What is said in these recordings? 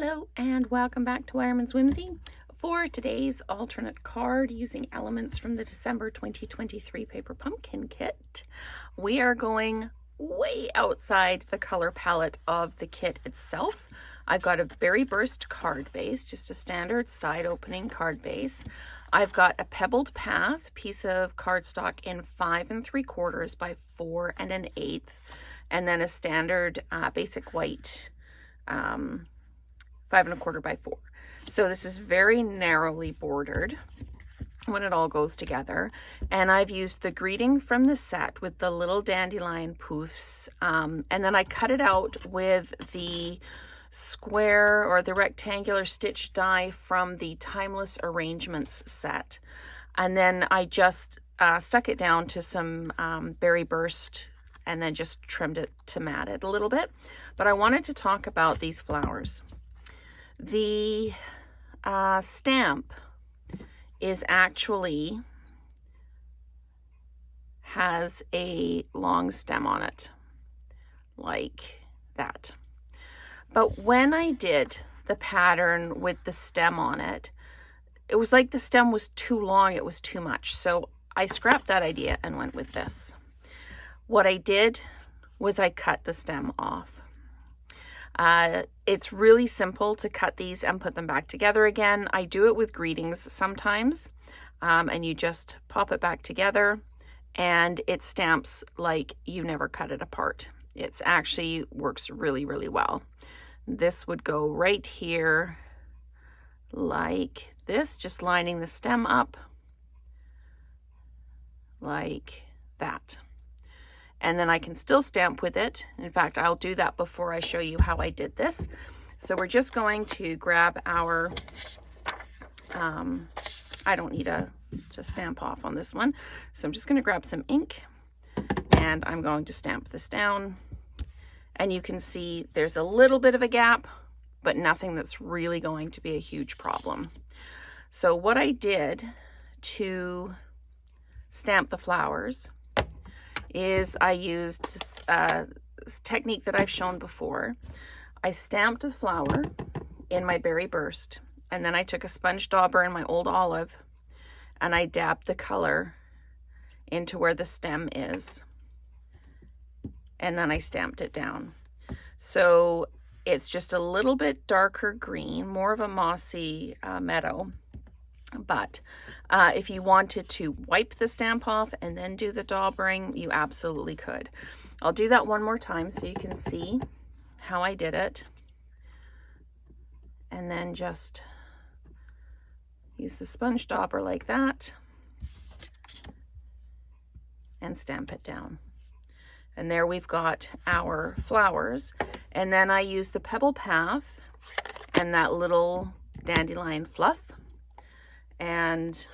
Hello and welcome back to Wireman's Whimsy. For today's alternate card using elements from the December 2023 Paper Pumpkin Kit, we are going way outside the color palette of the kit itself. I've got a Berry Burst card base, just a standard side opening card base. I've got a Pebbled Path piece of cardstock in 5 3/4 by 4 1/8, and then a standard basic white 5 1/4 by 4. So this is very narrowly bordered when it all goes together. And I've used the greeting from the set with the little dandelion poofs. And then I cut it out with the square or the rectangular stitch die from the Timeless Arrangements set. And then I just stuck it down to some Berry Burst and then just trimmed it to mat it a little bit. But I wanted to talk about these flowers. The stamp is actually has a long stem on it, like that. But when I did the pattern with the stem on it, it was like the stem was too long, it was too much. So I scrapped that idea and went with this. What I did was I cut the stem off. It's really simple to cut these and put them back together again. I do it with greetings sometimes, and you just pop it back together and it stamps like you never cut it apart. It's actually works really, really well. This would go right here like this, just lining the stem up like that. And then I can still stamp with it. In fact, I'll do that before I show you how I did this. So we're just going to grab our, I don't need to stamp off on this one. So I'm just going to grab some ink and I'm going to stamp this down. And you can see there's a little bit of a gap, but nothing that's really going to be a huge problem. So what I did to stamp the flowers is I used a technique that I've shown before. I stamped the flower in my Berry Burst, and then I took a sponge dauber in my old olive and I dabbed the color into where the stem is, and then I stamped it down. So it's just a little bit darker green, more of a mossy meadow. But if you wanted to wipe the stamp off and then do the daubering, you absolutely could. I'll do that one more time so you can see how I did it. And then just use the sponge dauber like that and stamp it down. And there we've got our flowers. And then I use the Pebble Path and that little dandelion fluff and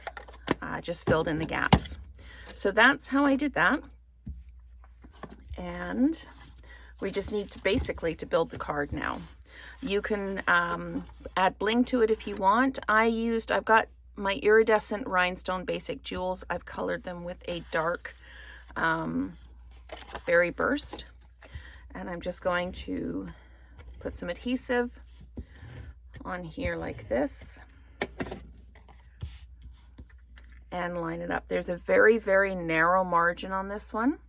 just filled in the gaps. So that's how I did that. And we just need to basically to build the card now. You can add bling to it if you want. I've got my iridescent rhinestone basic jewels. I've colored them with a dark Berry Burst. And I'm just going to put some adhesive on here like this and line it up. There's a very, very narrow margin on this one.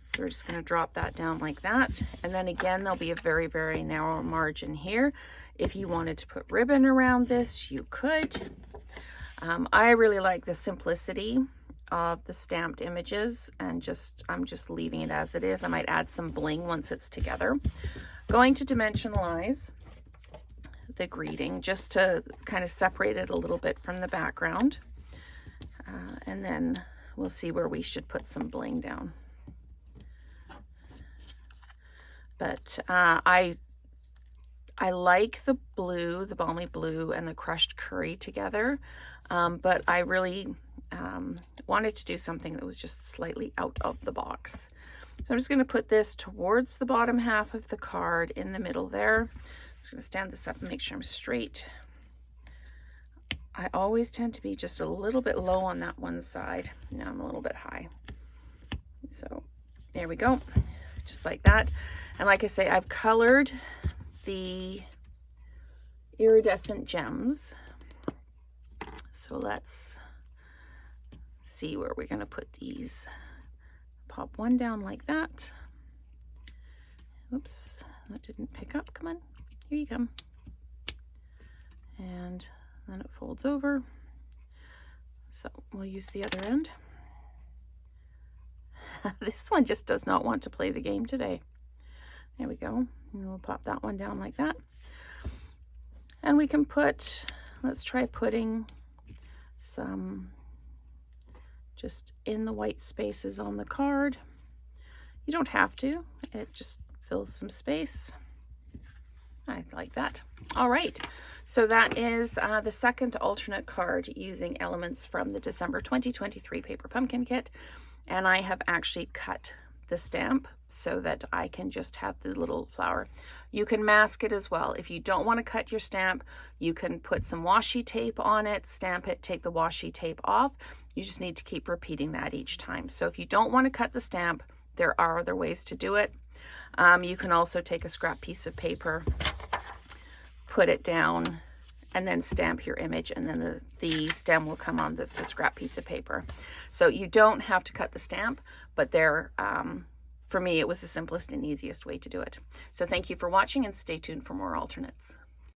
So we're just going to drop that down like that. And then again, there'll be a very, very narrow margin here. If you wanted to put ribbon around this, you could. I really like the simplicity of the stamped images, and I'm just leaving it as it is. I might add some bling once it's together. Going to dimensionalize the greeting just to kind of separate it a little bit from the background. And then we'll see where we should put some bling down. But I like the blue, the balmy blue and the crushed curry together. But I really wanted to do something that was just slightly out of the box. So I'm just going to put this towards the bottom half of the card in the middle there. I'm just going to stand this up and make sure I'm straight. I always tend to be just a little bit low on that one side. Now I'm a little bit high. So there we go, just like that. And like I say, I've colored the iridescent gems. So let's see where we're going to put these. Pop one down like that. Oops, that didn't pick up. Come on, here you come. And then it folds over. So we'll use the other end. This one just does not want to play the game today. There we go. And we'll pop that one down like that. And we can put, let's try putting some just in the white spaces on the card. You don't have to, it just fills some space. I like that. All right, so that is the second alternate card using elements from the December 2023 Paper Pumpkin Kit. And I have actually cut the stamp so that I can just have the little flower. You can mask it as well. If you don't want to cut your stamp, you can put some washi tape on it, stamp it, take the washi tape off. You just need to keep repeating that each time. So if you don't want to cut the stamp, there are other ways to do it. You can also take a scrap piece of paper, put it down, and then stamp your image, and then the stem will come on the scrap piece of paper. So you don't have to cut the stamp, but for me, it was the simplest and easiest way to do it. So thank you for watching, and stay tuned for more alternates.